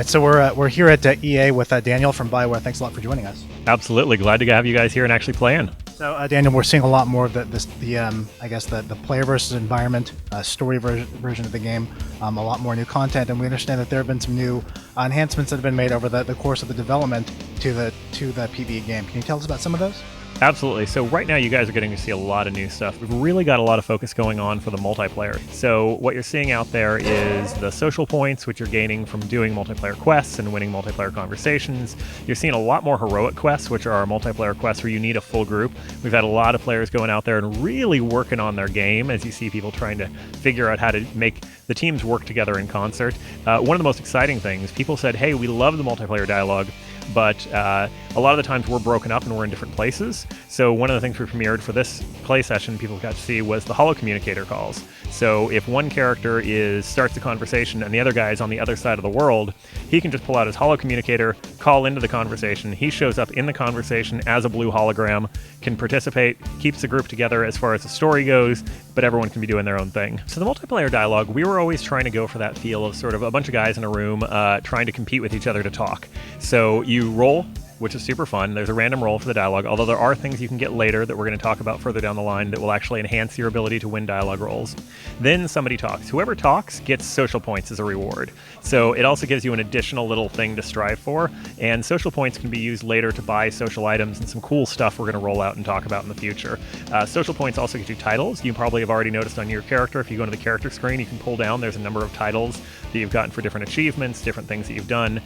So we're here at EA with Daniel from Bioware. Thanks a lot for joining us. Absolutely, glad to have you guys here and actually playing. So Daniel, we're seeing a lot more of the player versus environment story version of the game. A lot more new content, and we understand that there have been some new enhancements that have been made over the course of the development to the PvE game. Can you tell us about some of those? Absolutely. So right now you guys are getting to see a lot of new stuff. We've really got a lot of focus going on for the multiplayer. So what you're seeing out there is the social points, which you're gaining from doing multiplayer quests and winning multiplayer conversations. You're seeing a lot more heroic quests, which are our multiplayer quests where you need a full group. We've had a lot of players going out there and really working on their game as you see people trying to figure out how to make the teams work together in concert. One of the most exciting things, people said, hey, we love the multiplayer dialogue, but a lot of the times we're broken up and we're in different places. So one of the things we premiered for this play session people got to see was the holo communicator calls. So if one character starts the conversation and the other guy is on the other side of the world, he can just pull out his holo communicator, call into the conversation. He shows up in the conversation as a blue hologram, can participate, keeps the group together as far as the story goes, but everyone can be doing their own thing. So the multiplayer dialogue, we were always trying to go for that feel of sort of a bunch of guys in a room trying to compete with each other to talk. So you roll, which is super fun. There's a random roll for the dialogue, although there are things you can get later that we're going to talk about further down the line that will actually enhance your ability to win dialogue rolls. Then somebody talks. Whoever talks gets social points as a reward. So it also gives you an additional little thing to strive for, and social points can be used later to buy social items and some cool stuff we're going to roll out and talk about in the future. Social points also get you titles. You probably have already noticed on your character, if you go into the character screen, you can pull down, there's a number of titles that you've gotten for different achievements, different things that you've done.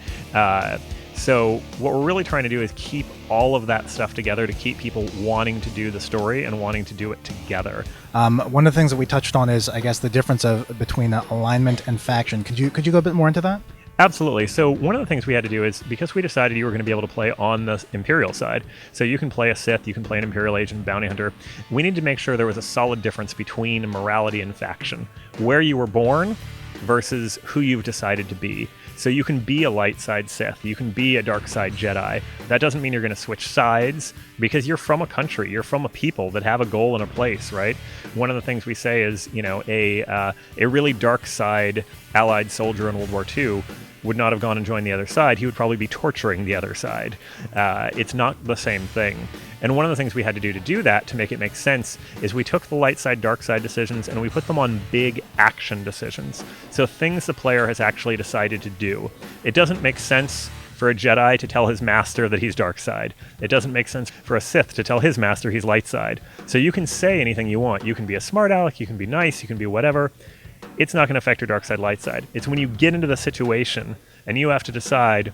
So what we're really trying to do is keep all of that stuff together to keep people wanting to do the story and wanting to do it together. One of the things that we touched on is, I guess, the difference between alignment and faction. Could you go a bit more into that? Absolutely. So one of the things we had to do is, because we decided you were going to be able to play on the Imperial side, so you can play a Sith, you can play an Imperial agent, bounty hunter, we need to make sure there was a solid difference between morality and faction. Where you were born versus who you've decided to be. So you can be a light side Sith, you can be a dark side Jedi. That doesn't mean you're going to switch sides, because you're from a country, you're from a people that have a goal and a place, right? One of the things we say is, a really dark side Allied soldier in World War II would not have gone and joined the other side. He would probably be torturing the other side. It's not the same thing. And one of the things we had to do that, to make it make sense, is we took the light side, dark side decisions and we put them on big action decisions. So things the player has actually decided to do. It doesn't make sense for a Jedi to tell his master that he's dark side. It doesn't make sense for a Sith to tell his master he's light side. So you can say anything you want. You can be a smart aleck, you can be nice, you can be whatever. It's not going to affect your dark side, light side. It's when you get into the situation and you have to decide,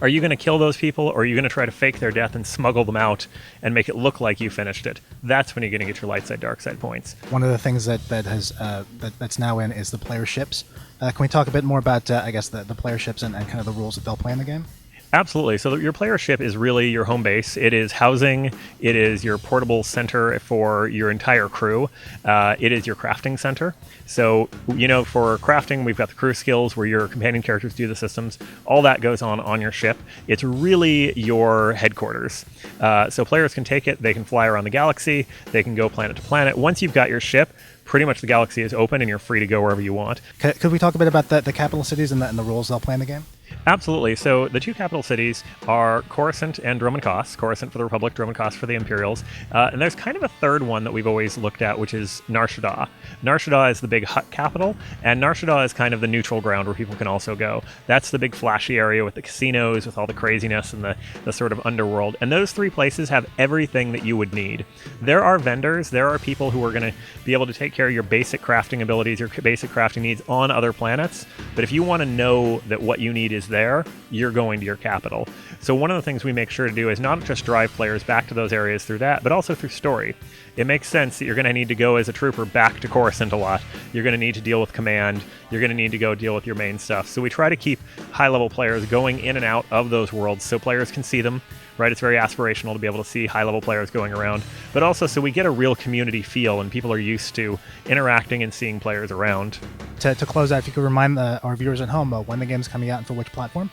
are you going to kill those people, or are you going to try to fake their death and smuggle them out and make it look like you finished it? That's when you're going to get your light side, dark side points. One of the things that's now in is the player ships. Can we talk a bit more about, the player ships and kind of the rules that they'll play in the game? Absolutely. So your player ship is really your home base. It is housing. It is your portable center for your entire crew. It is your crafting center. So, for crafting, we've got the crew skills where your companion characters do the systems. All that goes on your ship. It's really your headquarters. So players can take it. They can fly around the galaxy. They can go planet to planet. Once you've got your ship, pretty much the galaxy is open and you're free to go wherever you want. Could we talk a bit about the capital cities and the roles they'll play in the game? Absolutely. So the two capital cities are Coruscant and Dromund Kaas. Coruscant for the Republic, Dromund Kaas for the Imperials. And there's kind of a third one that we've always looked at, which is Nar Shaddaa. Nar Shaddaa is the big Hutt capital, and Nar Shaddaa is kind of the neutral ground where people can also go. That's the big flashy area with the casinos, with all the craziness and the sort of underworld. And those three places have everything that you would need. There are vendors, there are people who are going to be able to take care of your basic crafting abilities, your basic crafting needs on other planets. But if you want to know that what you need is there, you're going to your capital. So one of the things we make sure to do is not just drive players back to those areas through that, but also through story. It makes sense that you're going to need to go as a trooper back to Coruscant a lot. You're going to need to deal with command. You're going to need to go deal with your main stuff. So we try to keep high-level players going in and out of those worlds so players can see them, right? It's very aspirational to be able to see high-level players going around, but also so we get a real community feel and people are used to interacting and seeing players around. To close out, if you could remind our viewers at home when the game's coming out and for which platform?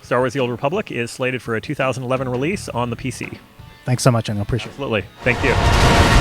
Star Wars The Old Republic is slated for a 2011 release on the PC. Thanks so much, and I appreciate it. Absolutely. Thank you.